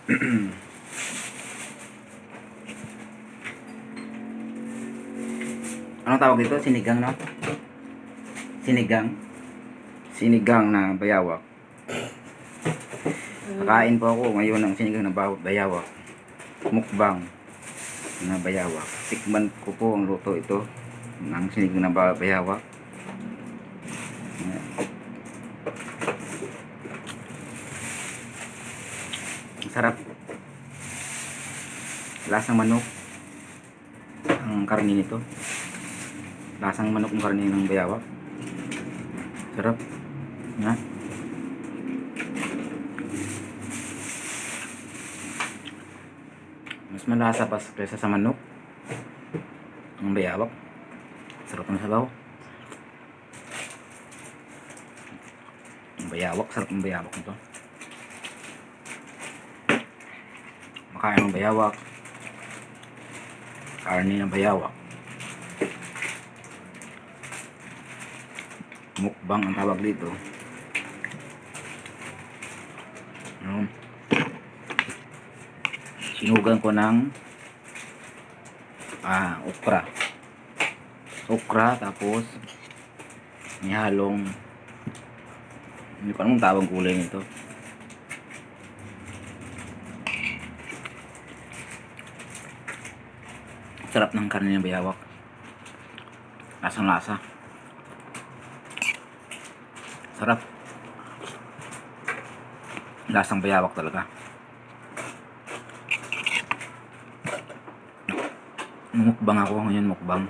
Anong tawag dito? Sinigang, no? Sinigang. Sinigang na bayawak. Kakain po ako ngayon ng sinigang na bayawak. Mukbang na bayawak. Tikman ko po ang luto ito ng sinigang na bayawak. Sarap. Lasang manok ang karne nito. Lasang manok ang karne ng bayawak. Sarap. Ha? Mas malasa pa kaysa sa manok ang bayawak. Sarap ng sabaw. Ang bayawak, sarap ng bayawak nito. Makain ng bayawak. Karne ng bayawak. Mukbang ang tawag dito. Sinugan ko ng okra tapos nihalong hindi ko anong tawag kulay nito. Sarap ng karne ng bayawak. Lasang lasa. Sarap. Lasang bayawak talaga. Mukbang ako ngayon, mukbang.